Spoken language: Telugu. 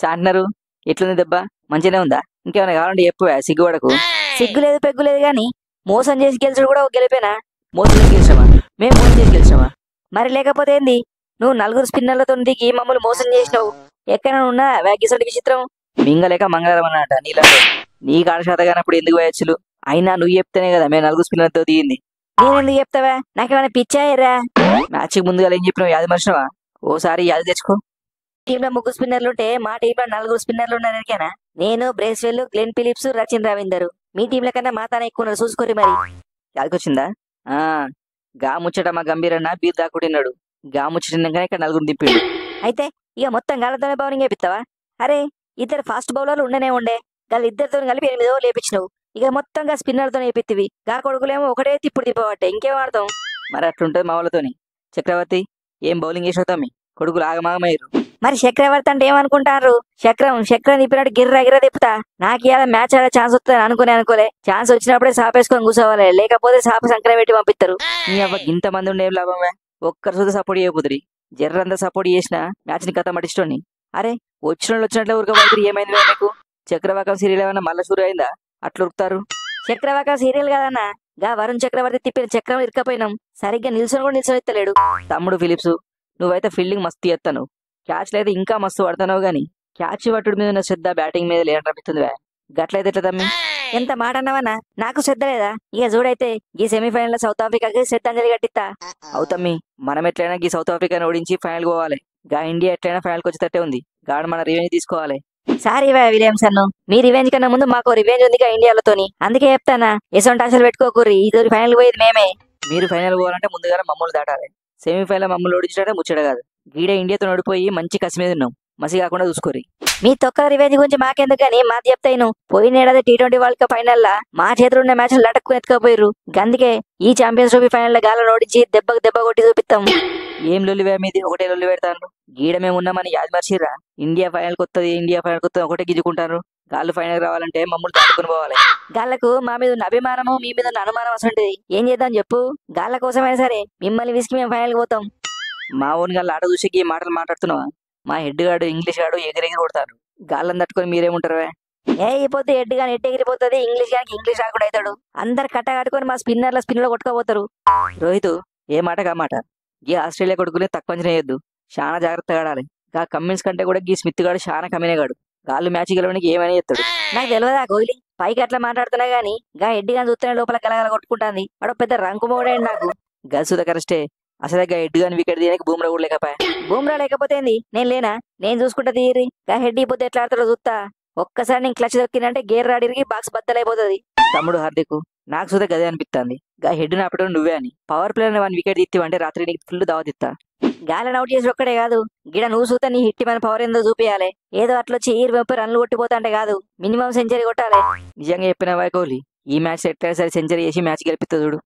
సాంటున్నారు. ఎట్లుంది దెబ్బ? మంచిగానే ఉందా? ఇంకేమైనా కావాలంటే చెప్పు సిగ్గుపడకు. సిగ్గు లేదు పెగ్గు లేదు గాని మోసం చేసి గెలిచుడు కూడా ఒక గెలిపేనా? మోసం చేసి గెలిచామా? మేము మోసం చేసి గెలిచామా? మరి లేకపోతే ఏంది? నువ్వు నలుగురు స్పిన్నర్లతో దిగి మమ్మల్ని మోసం చేసినావు. ఎక్కడ ఉన్నా వ్యాగిసంటి విచిత్రం. మింగలేక మంగళవారం అన్నట నీళ్ళ. నీ కాడ శాత కానప్పుడు ఎందుకు వేయచ్చులు? అయినా నువ్వు చెప్తేనే కదా మేము నలుగురు స్పిన్నర్తో దిగింది. నేనెందుకు చెప్తావా? నాకేమైనా పిచ్చాయరా? మ్యాచ్కి ముందుగా ఏం చెప్పినావు? యాది మర్చినవా? ఓసారి యాది తెచ్చుకో. టీంలో ముగ్గురు స్పిన్నర్లు ఉంటే మా టీంలో నలుగురు స్పిన్నర్లు ఉన్నారు ఎరికేనా? నేను, Bracewell, Glenn Phillips, Rachin Ravindra. మీ టీంల కన్నా మా తానే ఎక్కువ ఉన్నారు, చూసుకోరి మరి. యాదకొచ్చిందా? ఆ గా ముచ్చట మా గంభీరన్న బీర్ దాక్కుడిన్నాడు. గా ముచ్చటినాకనే ఇక్కడ నలుగురు దింపిండు. అయితే ఇక మొత్తం గాలతోనే బౌలింగ్ వేపిస్తావా? అరే ఇద్దరు ఫాస్ట్ బౌలర్లు ఉండే గాళ్ళు ఇద్దరితో కలిపి 8 ఓవర్లు వేపించినావు. ఇక మొత్తంగా స్పిన్నర్తో వేపిత్తివి. గా కొడుకులేమో ఒకటే తిప్పుడు తిప్పబట్టే, ఇంకేం ఆడతాం? మరి అట్లుంటది మా వాళ్ళతోని. చక్రవర్తి ఏం బౌలింగ్ వేసి మీ కొడుకులు ఆగమాగమయ్యారు. మరి చక్రవర్తి అంటే ఏమనుకుంటారు? చక్రం తిప్పినట్టు గిర్ర తిప్పుతా. నాకు ఇవాళ మ్యాచ్ ఆడే ఛాన్స్ వస్తుంది అనుకోలే. ఛాన్స్ వచ్చినప్పుడే సాపేసుకొని కూర్చోవాలి, లేకపోతే సాప సంక్రమ పెట్టి పంపిస్తారు. నీ అవ్వ ఇంతమంది ఉండే లాభమే. ఒక్కరు సుధా సపోర్ట్ చేయబోతురి. జర్రంతా సపోర్ట్ చేసిన మ్యాచ్ ని కథ మటిస్తోని. అరే వచ్చినట్లే ఉరకబడుతురు. ఏమైంది మీకు? చక్రవాకం సీరియల్ ఏమన్నా మళ్ళా షూరు అయిందా? అట్లా ఉరుకుతారు. చక్రవాకం సీరియల్ కదన్నా, గా వరుణ్ చక్రవర్తి తిప్పిన చక్రం ఇరకపోయినాం. సరిగ్గా నిల్చొని కూడా నిల్చొనిత్తలేడు. తమ్ముడు ఫిలిప్స్, నువ్వైతే ఫీల్డింగ్ మస్తు చేస్తాను. క్యాచ్లు అయితే ఇంకా మస్తు పడతావు గాని క్యాచ్ పట్టుడు మీద ఉన్న శ్రద్ధ బ్యాటింగ్ మీద లేననిపిస్తుంది. గట్లయితే ఎట్లా తమ్మి? ఎంత మాట అన్నావన్నా? నాకు శ్రద్ధ లేదా? ఇక చూడైతే ఈ సెమీఫైనల్ లో సౌత్ ఆఫ్రికాకి శ్రద్ధాంజలి కట్టిస్తా. అవుతమ్మి, మనం ఎట్లయినా ఈ సౌత్ ఆఫ్రికాని ఓడించి ఫైనల్ పోవాలి. గా ఇండియా ఎట్లయినా ఫైనల్కి వచ్చేటట్టే ఉంది. గాడు మన రివెంజ్ తీసుకోవాలి. సారీ విలియమ్సన్, మీ రివెంజ్ కన్నా ముందు మాకు రివెంజ్ ఉంది ఇండియాలతోని. అందుకే చెప్తానా, ఎసొంటి ఆశలు పెట్టుకోకూరి. ఇది ఫైనల్ పోయేది మేమే. మీరు ఫైనల్ పోవాలంటే ముందుగానే మమ్మల్ని దాటాలి. సెమీఫైనల్ మమ్మల్ని ఓడించడే ముచ్చట కాదు. గీడ ఇండియాతో ఓడిపోయి మంచి కసి మీద ఉన్నాం. మసి కాకుండా చూసుకోరి. మీ తొక్క రివెంజ్ గురించి మాకెందుకు గానీ మాది చెప్తాను. పోయిన ఏడాది T20 వరల్డ్ కప్ ఫైనల్ లా మా చేతులు ఉన్న మ్యాచ్లు లటక్కు ఎత్తుకపోయారు. గందుకే ఈ ఛాంపియన్స్ ట్రోఫీ ఫైనల్ గాలను ఓడించి దెబ్బకు దెబ్బ కొట్టి చూపిస్తాం. ఏం లొల్లివే మీది? ఒకటే లొల్లి పెడతాను. గీడ మేము ఉన్నామని యాది మర్చిర్రా? ఇండియా ఫైనల్ కొత్తది ఒకటే గిజుకుంటారు. గాళ్ళు ఫైనల్ రావాలంటే మమ్మల్ని దాటుకుని పోవాలి. గాళ్లకు మా మీద ఉన్న అభిమానము, మీ మీద ఉన్న అనుమానం అసలు ఏం చేద్దాం చెప్పు? గాళ్ళ కోసమైనా సరే మిమ్మల్ని విసికి మేము ఫైనల్ పోతాం. మా ఓన్ గాళ్ళు ఆట చూసి ఈ మాటలు మాట్లాడుతున్నావా? మా హెడ్ గాడు ఇంగ్లీష్ గాడు ఎగిరెగిరి కొడతారు. గాళ్ళని తట్టుకొని మీరేముంటారు? అయిపోతే హెడ్ గాని ఎట్టు ఎగిరిపోతుంది, ఇంగ్లీష్ గానికి ఇంగ్లీష్ రాకుండా అవుతాడు. అందరు కట్ట కట్టుకొని మా స్పిన్నర్లో కొట్టుకోపోతారు. రోహిత్ ఏ మాట కా మాట. ఈ ఆస్ట్రేలియా కొడుకుని తక్కువ అంచనా వేయద్దు. చాలా జాగ్రత్తగా ఆడాలి. గా కమ్మిన్స్ కంటే కూడా ఈ స్మిత్ గాడు చాలా కమ్మినేగాడు. గాళ్ళు మ్యాచ్ గెలవడానికి ఏమైనా చేస్తాడు. నాకు తెలియదా కోహ్లీ? పైకి అట్లా మాట్లాడుతున్నా గానీ గా హెడ్ గాని చూస్తేనే లోపల కలగల కొట్టుకుంటాంది. వాడు పెద్ద రంకు మోడండి నాకు. గల్సుద కరెస్టే. అసలే గా హెడ్ గాని వికెట్ తీయడానికి బూమ్రా కూడా లేకపోయా. బూమ్రా లేకపోతే ఏంది? నేను లేనా? నేను చూసుకుంటా తీయరి. గా హెడ్ అయిపోతే ఎట్లా ఆడతాడో చూస్తా. ఒక్కసారి నేను క్లచ్ దొక్కినంటే గేర్ రాడిరికి బాక్స్ బద్దలైపోతుంది. తమ్ముడు హార్దిక్, నాకు సుధా గదే అనిపిస్తుంది. గా హెడ్ నాపడం నువ్వే అని. పవర్ ప్లేయర్ 1 వికెట్ తీత్తివంటే రాత్రి నీకు ఫుల్ దావతిస్తా. గాలిని అవుట్ చేసి ఒక్కడే కాదు, గిడ నువ్వు చూస్తా నీ హిట్ మన పవర్ ఏందో చూపించాలి. ఏదో అట్లొచ్చి 20 రన్లు కొట్టిపోతా అంటే కాదు, మినిమం సెంచరీ కొట్టాలి. నిజంగా చెప్పిన కోహ్లీ, ఈ మ్యాచ్ ఎట్లా సరే సెంచరీ చేసి మ్యాచ్ గెలిపిస్తా చూడు.